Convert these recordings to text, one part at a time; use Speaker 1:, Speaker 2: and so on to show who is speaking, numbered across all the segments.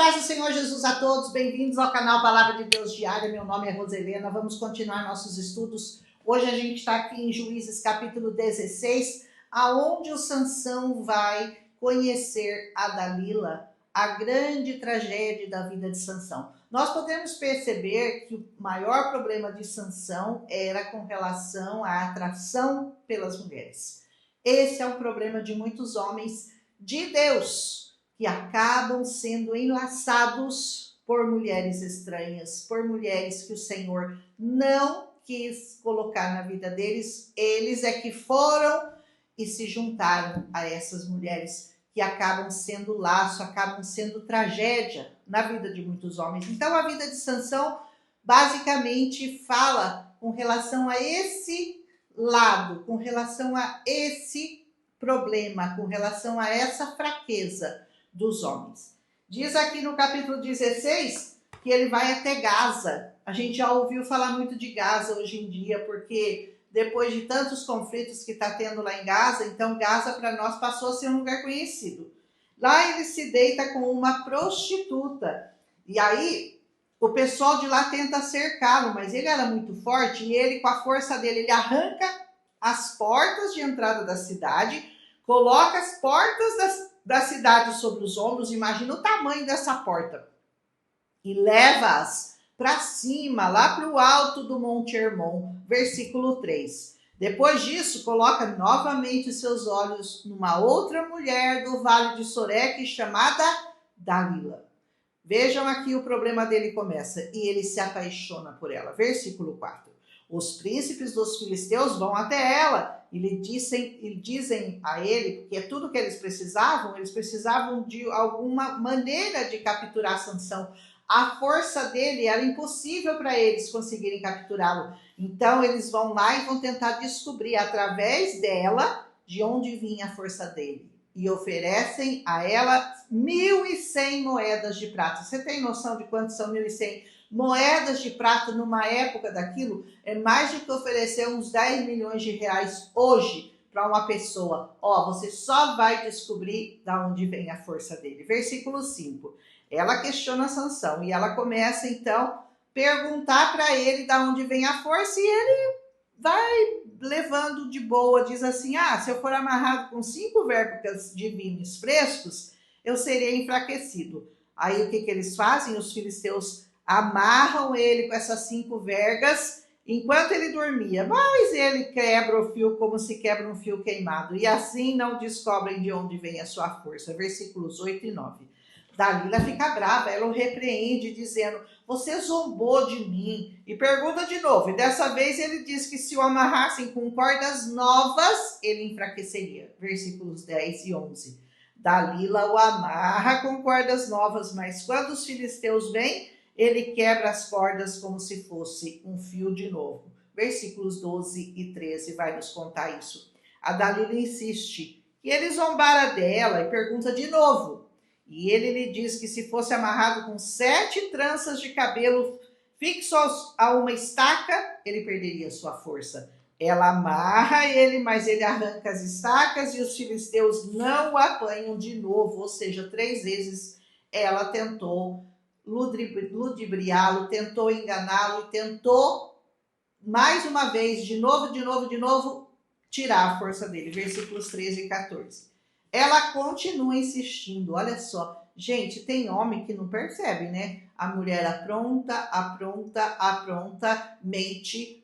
Speaker 1: paz do Senhor Jesus a todos, bem-vindos ao canal Palavra de Deus Diária. Meu nome é Roselena, vamos continuar nossos estudos. Hoje a gente está aqui em Juízes capítulo 16, aonde o Sansão vai conhecer a Dalila, a grande tragédia da vida de Sansão. Nós podemos perceber que o maior problema de Sansão era com relação à atração pelas mulheres. Esse é o problema de muitos homens de Deus, que acabam sendo enlaçados por mulheres estranhas, por mulheres que o Senhor não quis colocar na vida deles. Eles é que foram e se juntaram a essas mulheres, que acabam sendo laço, acabam sendo tragédia na vida de muitos homens. Então a vida de Sansão basicamente fala com relação a esse lado, com relação a esse problema, com relação a essa fraqueza dos homens. Diz aqui no capítulo 16 que ele vai até Gaza. A gente já ouviu falar muito de Gaza hoje em dia, porque depois de tantos conflitos que está tendo lá em Gaza, então Gaza para nós passou a ser um lugar conhecido. Lá ele se deita com uma prostituta, e aí o pessoal de lá tenta cercá-lo, mas ele era muito forte, e ele, com a força dele, ele arranca as portas de entrada da cidade, coloca as portas da cidade sobre os ombros, imagina o tamanho dessa porta, e leva-as para cima, lá para o alto do Monte Hermon, versículo 3. Depois disso, coloca novamente seus olhos numa outra mulher do vale de Soreque, chamada Dalila. Vejam aqui o problema dele começa, e ele se apaixona por ela. Versículo 4. Os príncipes dos filisteus vão até ela e lhe dizem a ele, porque é tudo que eles precisavam de alguma maneira de capturar Sansão. A força dele era impossível para eles conseguirem capturá-lo. Então eles vão lá e vão tentar descobrir através dela de onde vinha a força dele. E oferecem a ela 1.100 moedas de prata. Você tem noção de quanto são 1.100 moedas de prata numa época daquilo? É mais do que oferecer uns 10 milhões de reais hoje para uma pessoa. Você só vai descobrir de onde vem a força dele. Versículo 5. Ela questiona Sansão e ela começa então perguntar para ele de onde vem a força, e ele vai levando de boa, diz assim: se eu for amarrado com 5 vergas de vinhos frescos, eu serei enfraquecido. Aí o que eles fazem? Os filisteus amarram ele com essas 5 vergas enquanto ele dormia, mas ele quebra o fio como se quebra um fio queimado, e assim não descobrem de onde vem a sua força. Versículos 8 e 9. Dalila fica brava, ela o repreende dizendo: você zombou de mim. E pergunta de novo, e dessa vez ele diz que se o amarrassem com cordas novas, ele enfraqueceria. Versículos 10 e 11. Dalila o amarra com cordas novas, mas quando os filisteus vêm, ele quebra as cordas como se fosse um fio de novo. Versículos 12 e 13 vai nos contar isso. A Dalila insiste que ele zombara dela e pergunta de novo. E ele lhe diz que se fosse amarrado com 7 tranças de cabelo fixos a uma estaca, ele perderia sua força. Ela amarra ele, mas ele arranca as estacas e os filisteus não o apanham de novo. Ou seja, 3 vezes ela tentou ludibriá-lo, tentou enganá-lo e tentou mais uma vez, de novo, tirar a força dele. Versículos 13 e 14. Ela continua insistindo, olha só. Gente, tem homem que não percebe, né? A mulher apronta, mente,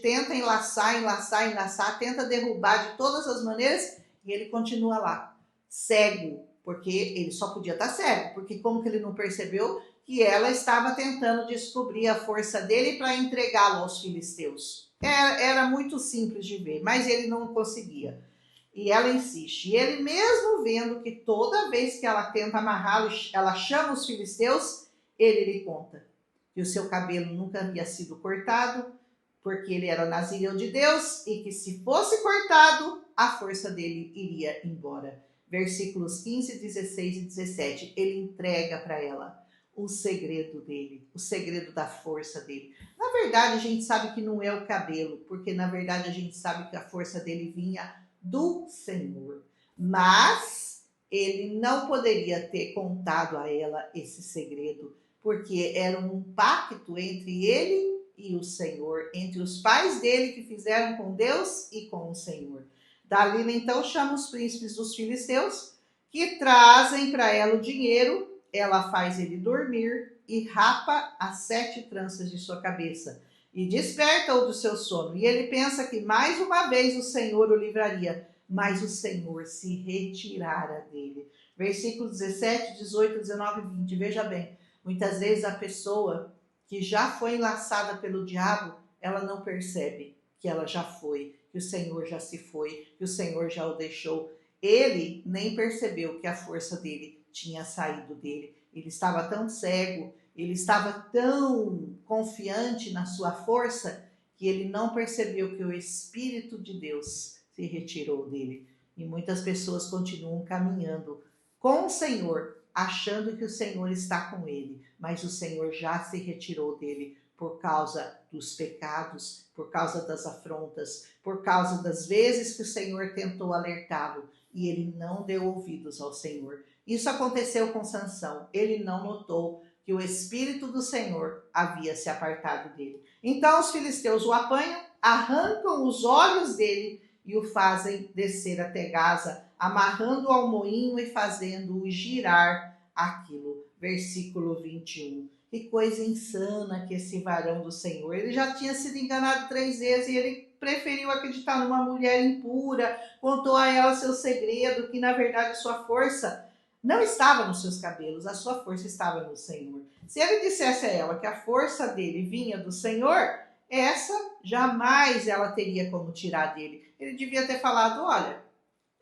Speaker 1: tenta enlaçar, tenta derrubar de todas as maneiras, e ele continua lá, cego, porque ele só podia estar cego, porque como que ele não percebeu que ela estava tentando descobrir a força dele para entregá-lo aos filisteus? Era muito simples de ver, mas ele não conseguia. E ela insiste. E ele, mesmo vendo que toda vez que ela tenta amarrá-lo, ela chama os filisteus, ele lhe conta que o seu cabelo nunca havia sido cortado, porque ele era nazireu de Deus, e que se fosse cortado, a força dele iria embora. Versículos 15, 16 e 17. Ele entrega para ela o segredo dele, o segredo da força dele. Na verdade, a gente sabe que não é o cabelo, porque na verdade a gente sabe que a força dele vinha do Senhor. Mas ele não poderia ter contado a ela esse segredo, porque era um pacto entre ele e o Senhor, entre os pais dele que fizeram com Deus e com o Senhor. Dalila então chama os príncipes dos filisteus, que trazem para ela o dinheiro, ela faz ele dormir e rapa as 7 tranças de sua cabeça e desperta-o do seu sono. E ele pensa que mais uma vez o Senhor o livraria, mas o Senhor se retirara dele. Versículos 17, 18, 19 e 20. Veja bem, muitas vezes a pessoa que já foi enlaçada pelo diabo, ela não percebe que ela já foi, que o Senhor já se foi, que o Senhor já o deixou. Ele nem percebeu que a força dele tinha saído dele. Ele estava tão cego, ele estava tão confiante na sua força, que ele não percebeu que o Espírito de Deus se retirou dele. E muitas pessoas continuam caminhando com o Senhor, achando que o Senhor está com ele, mas o Senhor já se retirou dele por causa dos pecados, por causa das afrontas, por causa das vezes que o Senhor tentou alertá-lo e ele não deu ouvidos ao Senhor. Isso aconteceu com Sansão. Ele não notou que o Espírito do Senhor havia se apartado dele. Então os filisteus o apanham, arrancam os olhos dele e o fazem descer até Gaza, amarrando-o ao moinho e fazendo-o girar aquilo. Versículo 21. Que coisa insana que esse varão do Senhor. Ele já tinha sido enganado 3 vezes e ele preferiu acreditar numa mulher impura, contou a ela seu segredo, que na verdade sua força não estava nos seus cabelos, a sua força estava no Senhor. Se ele dissesse a ela que a força dele vinha do Senhor, essa jamais ela teria como tirar dele. Ele devia ter falado, olha,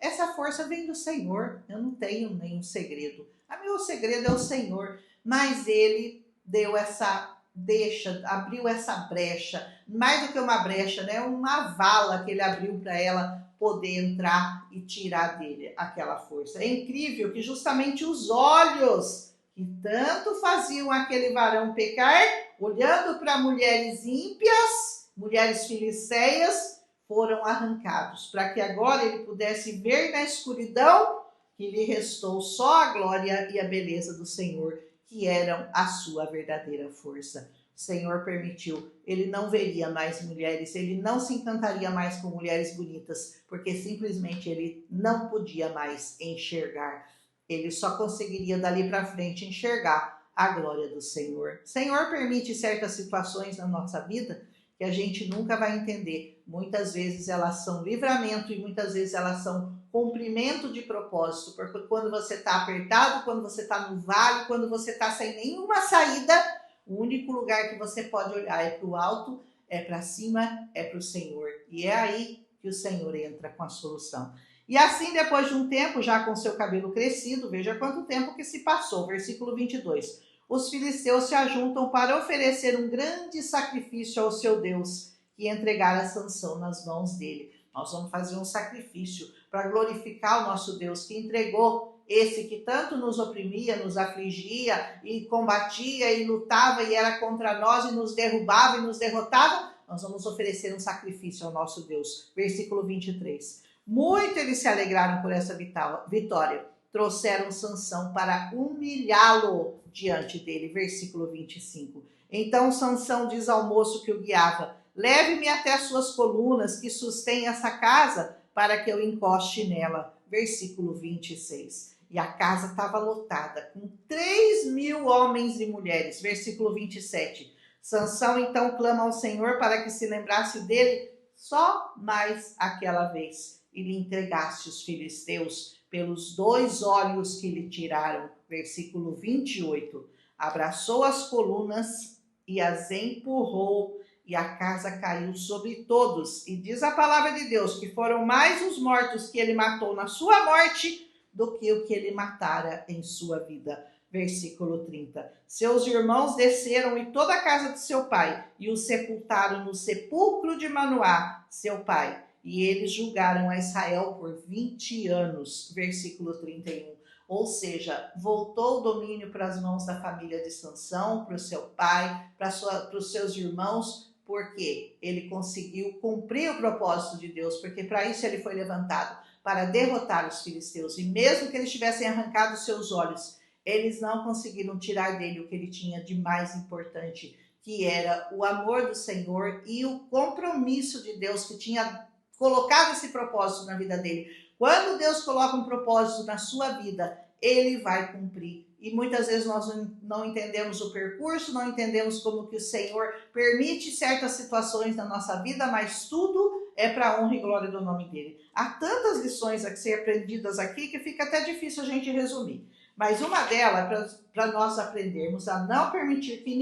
Speaker 1: essa força vem do Senhor, eu não tenho nenhum segredo. O meu segredo é o Senhor. Mas ele deu essa deixa, abriu essa brecha, mais do que uma brecha, né? Uma vala que ele abriu para ela poder entrar e tirar dele aquela força. É incrível que justamente os olhos que tanto faziam aquele varão pecar, olhando para mulheres ímpias, mulheres filisteias, foram arrancados, para que agora ele pudesse ver na escuridão que lhe restou só a glória e a beleza do Senhor, que eram a sua verdadeira força. O Senhor permitiu, ele não veria mais mulheres, ele não se encantaria mais com mulheres bonitas, porque simplesmente ele não podia mais enxergar. Ele só conseguiria dali para frente enxergar a glória do Senhor. O Senhor permite certas situações na nossa vida que a gente nunca vai entender. Muitas vezes elas são livramento e muitas vezes elas são cumprimento de propósito, porque quando você está apertado, quando você está no vale, quando você está sem nenhuma saída, o único lugar que você pode olhar é para o alto, é para cima, é para o Senhor. E é aí que o Senhor entra com a solução. E assim, depois de um tempo, já com seu cabelo crescido, veja quanto tempo que se passou, versículo 22. Os filisteus se ajuntam para oferecer um grande sacrifício ao seu Deus, que entregara Sansão nas mãos dele. Nós vamos fazer um sacrifício para glorificar o nosso Deus, que entregou esse que tanto nos oprimia, nos afligia e combatia e lutava e era contra nós e nos derrubava e nos derrotava. Nós vamos oferecer um sacrifício ao nosso Deus. Versículo 23. Muito eles se alegraram por essa vitória. Trouxeram Sansão para humilhá-lo diante dele. Versículo 25. Então Sansão diz ao moço que o guiava: leve-me até as suas colunas que sustêm essa casa, para que eu encoste nela. Versículo 26. E a casa estava lotada, com 3.000 homens e mulheres. Versículo 27. Sansão então clama ao Senhor para que se lembrasse dele só mais aquela vez, e lhe entregasse os filisteus pelos 2 olhos que lhe tiraram. Versículo 28. Abraçou as colunas e as empurrou, e a casa caiu sobre todos. E diz a palavra de Deus que foram mais os mortos que ele matou na sua morte do que o que ele matara em sua vida. Versículo 30. Seus irmãos desceram e toda a casa de seu pai e o sepultaram no sepulcro de Manoá, seu pai. E eles julgaram a Israel por 20 anos. Versículo 31. Ou seja, voltou o domínio para as mãos da família de Sansão, para o seu pai, para os seus irmãos, porque ele conseguiu cumprir o propósito de Deus, porque para isso ele foi levantado, para derrotar os filisteus. E mesmo que eles tivessem arrancado os seus olhos, eles não conseguiram tirar dele o que ele tinha de mais importante, que era o amor do Senhor e o compromisso de Deus, que tinha colocado esse propósito na vida dele. Quando Deus coloca um propósito na sua vida, ele vai cumprir. E muitas vezes nós não entendemos o percurso, não entendemos como que o Senhor permite certas situações na nossa vida, mas tudo é para a honra e glória do nome dele. Há tantas lições a ser aprendidas aqui que fica até difícil a gente resumir. Mas uma delas é para nós aprendermos a não permitir que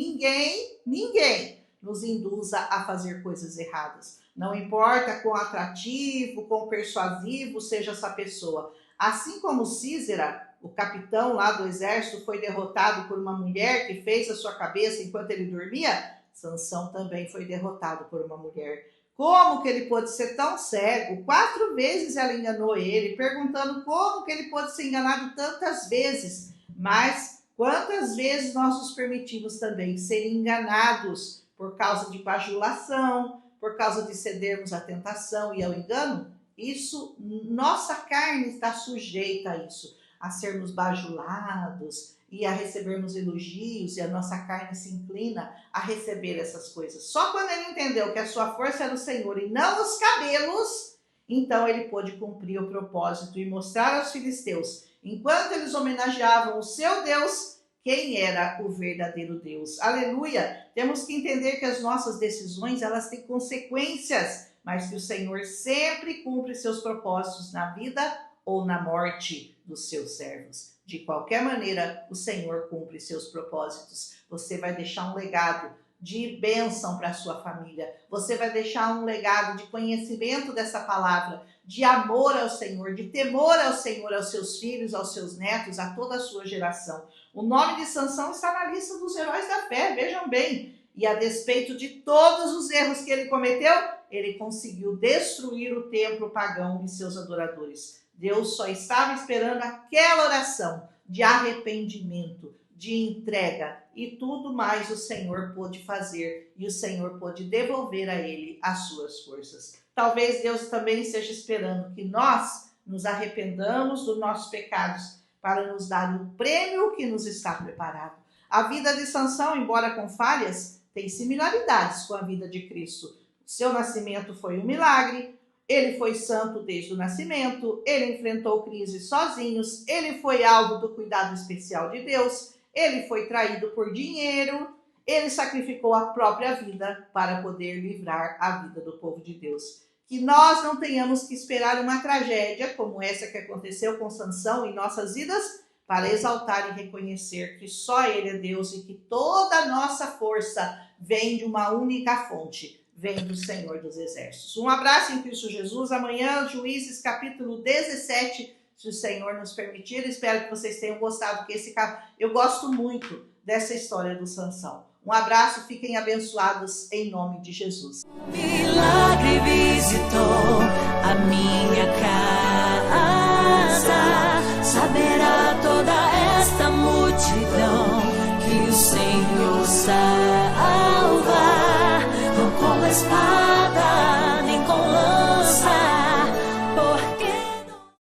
Speaker 1: ninguém nos induza a fazer coisas erradas. Não importa quão atrativo, quão persuasivo seja essa pessoa. Assim como Sísera, o capitão lá do exército, foi derrotado por uma mulher que fez a sua cabeça enquanto ele dormia, Sansão também foi derrotado por uma mulher. Como que ele pôde ser tão cego? 4 vezes ela enganou ele, perguntando como que ele pôde ser enganado tantas vezes. Mas quantas vezes nós nos permitimos também ser enganados por causa de bajulação, por causa de cedermos à tentação e ao engano? Isso, nossa carne está sujeita a isso, a sermos bajulados e a recebermos elogios, e a nossa carne se inclina a receber essas coisas. Só quando ele entendeu que a sua força era o Senhor e não os cabelos, então ele pôde cumprir o propósito e mostrar aos filisteus, enquanto eles homenageavam o seu Deus, quem era o verdadeiro Deus. Aleluia! Temos que entender que as nossas decisões, elas têm consequências, mas que o Senhor sempre cumpre seus propósitos na vida ou na morte dos seus servos. De qualquer maneira, o Senhor cumpre seus propósitos. Você vai deixar um legado de bênção para a sua família. Você vai deixar um legado de conhecimento dessa palavra, de amor ao Senhor, de temor ao Senhor, aos seus filhos, aos seus netos, a toda a sua geração. O nome de Sansão está na lista dos heróis da fé, vejam bem. E a despeito de todos os erros que ele cometeu, ele conseguiu destruir o templo pagão de seus adoradores. Deus só estava esperando aquela oração de arrependimento, de entrega, e tudo mais o Senhor pôde fazer, e o Senhor pôde devolver a ele as suas forças. Talvez Deus também esteja esperando que nós nos arrependamos dos nossos pecados para nos dar o prêmio que nos está preparado. A vida de Sansão, embora com falhas, tem similaridades com a vida de Cristo. Seu nascimento foi um milagre, ele foi santo desde o nascimento, ele enfrentou crises sozinhos, ele foi alvo do cuidado especial de Deus, ele foi traído por dinheiro, ele sacrificou a própria vida para poder livrar a vida do povo de Deus. Que nós não tenhamos que esperar uma tragédia como essa que aconteceu com Sansão em nossas vidas para exaltar e reconhecer que só ele é Deus e que toda a nossa força vem de uma única fonte, vem do Senhor dos Exércitos. Um abraço em Cristo Jesus. Amanhã, Juízes capítulo 17, se o Senhor nos permitir. Espero que vocês tenham gostado, porque eu gosto muito dessa história do Sansão. Um abraço, fiquem abençoados em nome de Jesus.
Speaker 2: Milagre visitou a minha casa.